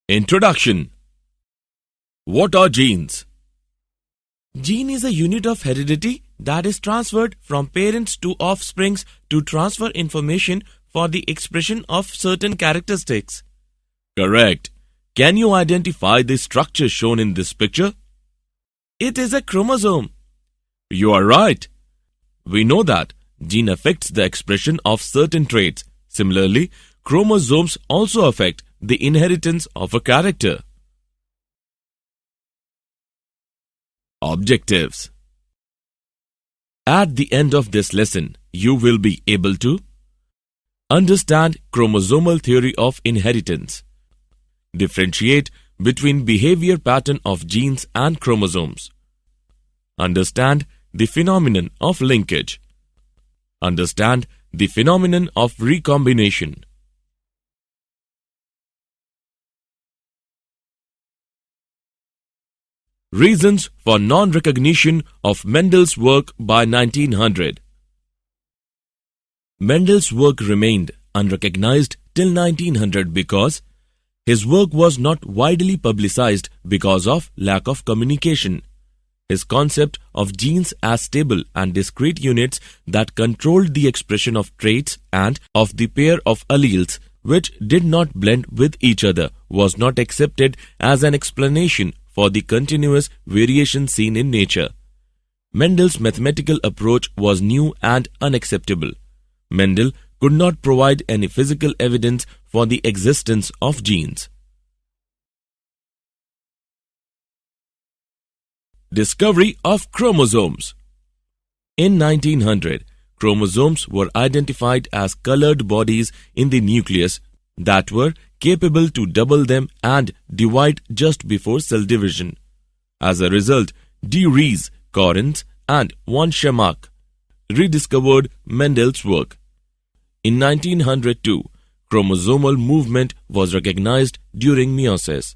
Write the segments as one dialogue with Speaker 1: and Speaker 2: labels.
Speaker 1: Introduction. What are genes? Gene is a unit of heredity that is transferred from parents to offsprings to transfer information for the expression of certain characteristics. Correct. Can you identify the structure shown in this picture? It is a chromosome. You are right. We know that gene affects the expression of certain traits. Similarly, chromosomes also affect the inheritance of a character. Objectives. At the end of this lesson, you will be able to understand chromosomal theory of inheritance, differentiate between behavior pattern of genes and chromosomes, understand the phenomenon of linkage, understand the phenomenon of recombination. Reasons for non-recognition of Mendel's work by 1900. Mendel's work remained unrecognized till 1900 because his work was not widely publicized because of lack of communication. His concept of genes as stable and discrete units that controlled the expression of traits and of the pair of alleles which did not blend with each other was not accepted as an explanation for the continuous variation seen in nature. Mendel's mathematical approach was new and unacceptable. Mendel could not provide any physical evidence for the existence of genes. Discovery of chromosomes. In 1900, chromosomes were identified as colored bodies in the nucleus that were capable to double them and divide just before cell division. As a result, de Vries, Correns, and von Schirmacher rediscovered Mendel's work. In 1902, chromosomal movement was recognized during meiosis.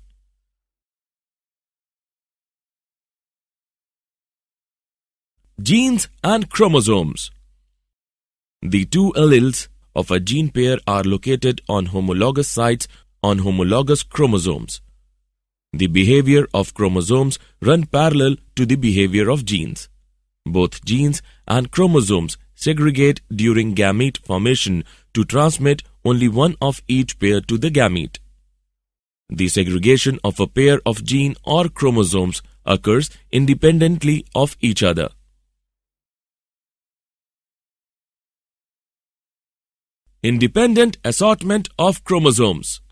Speaker 1: Genes and chromosomes. The two alleles of a gene pair are located on homologous sites on homologous chromosomes. The behavior of chromosomes run parallel to the behavior of genes. Both genes and chromosomes segregate during gamete formation to transmit only one of each pair to the gamete. The segregation of a pair of gene or chromosomes occurs independently of each other. Independent assortment of chromosomes.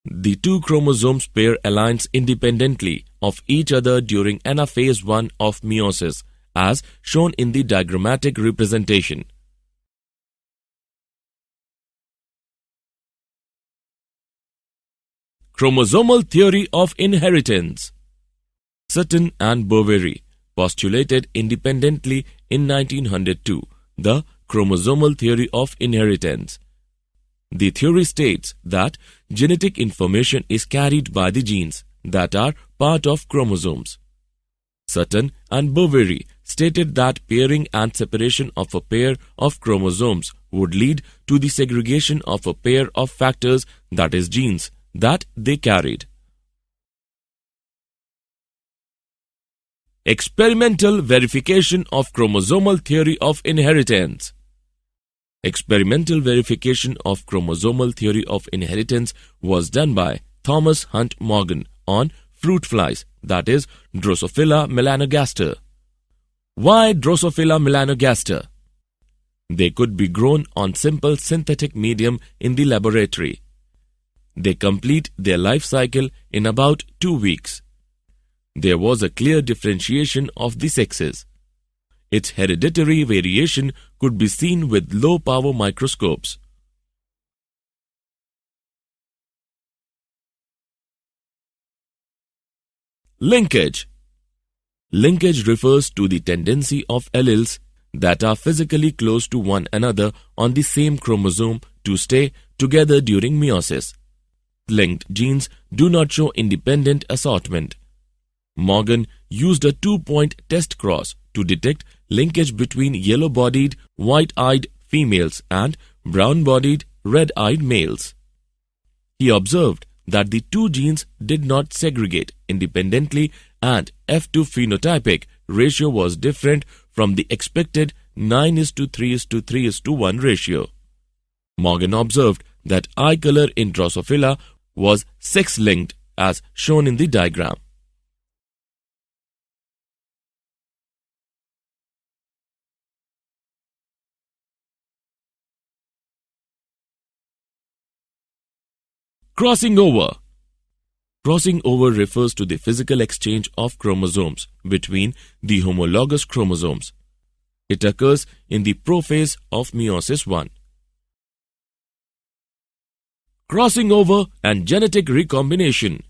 Speaker 1: The two chromosomes pair aligns independently of each other during anaphase 1 of meiosis, as shown in the diagrammatic representation. Chromosomal theory of inheritance. Sutton and Boveri postulated independently in 1902 the chromosomal theory of inheritance. The theory states that genetic information is carried by the genes that are part of chromosomes. Sutton and Boveri stated that pairing and separation of a pair of chromosomes would lead to the segregation of a pair of factors, that is genes, that they carried. Experimental verification of chromosomal theory of inheritance. Experimental verification of chromosomal theory of inheritance was done by Thomas Hunt Morgan on fruit flies, that is Drosophila melanogaster. Why Drosophila melanogaster? They could be grown on simple synthetic medium in the laboratory. They complete their life cycle in about 2 weeks. There was a clear differentiation of the sexes. Its hereditary variation could be seen with low-power microscopes. Linkage. Linkage refers to the tendency of alleles that are physically close to one another on the same chromosome to stay together during meiosis. Linked genes do not show independent assortment. Morgan used a 2-point test cross to detect linkage between yellow-bodied, white-eyed females and brown-bodied, red-eyed males. He observed that the two genes did not segregate independently and F2 phenotypic ratio was different from the expected 9:3:3:1 ratio. Morgan observed that eye color in Drosophila was sex-linked as shown in the diagram. Crossing over. Crossing over refers to the physical exchange of chromosomes between the homologous chromosomes. It occurs in the prophase of meiosis 1. Crossing over and genetic recombination.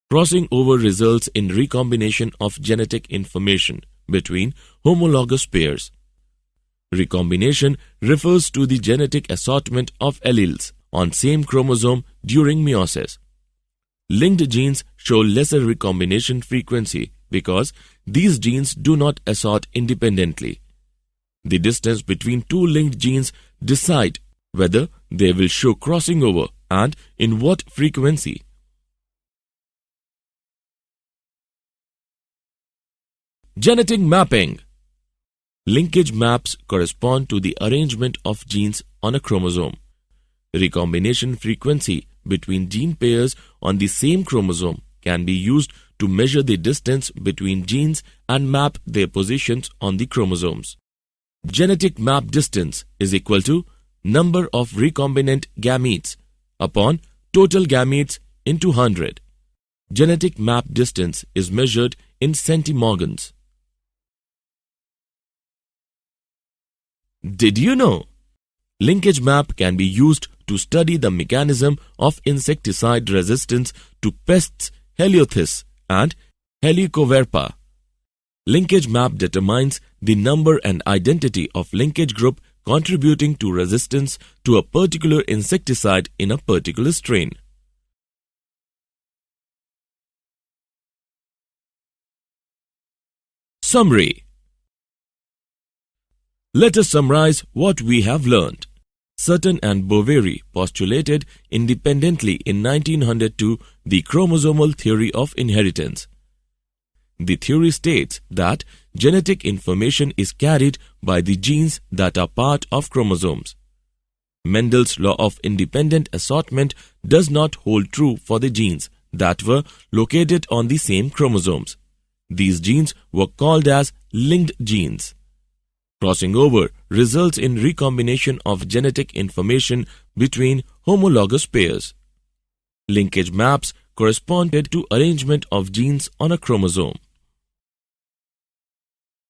Speaker 1: Crossing over results in recombination of genetic information between homologous pairs. Recombination refers to the genetic assortment of alleles on same chromosome during meiosis. Linked genes show lesser recombination frequency because these genes do not assort independently. The distance between two linked genes decide whether they will show crossing over and in what frequency. Genetic mapping. Linkage maps correspond to the arrangement of genes on a chromosome. Recombination frequency between gene pairs on the same chromosome can be used to measure the distance between genes and map their positions on the chromosomes. Genetic map distance is equal to number of recombinant gametes upon total gametes into 100. Genetic map distance is measured in centimorgans. Did you know? Linkage map can be used to study the mechanism of insecticide resistance to pests Heliotthis and Helicoverpa. Linkage map determines the number and identity of linkage group contributing to resistance to a particular insecticide in a particular strain. Summary. Let us summarize what we have learned. Sutton and Boveri postulated independently in 1902 the chromosomal theory of inheritance. The theory states that genetic information is carried by the genes that are part of chromosomes. Mendel's law of independent assortment does not hold true for the genes that were located on the same chromosomes. These genes were called as linked genes. Crossing over results in recombination of genetic information between homologous pairs. Linkage maps corresponded to arrangement of genes on a chromosome.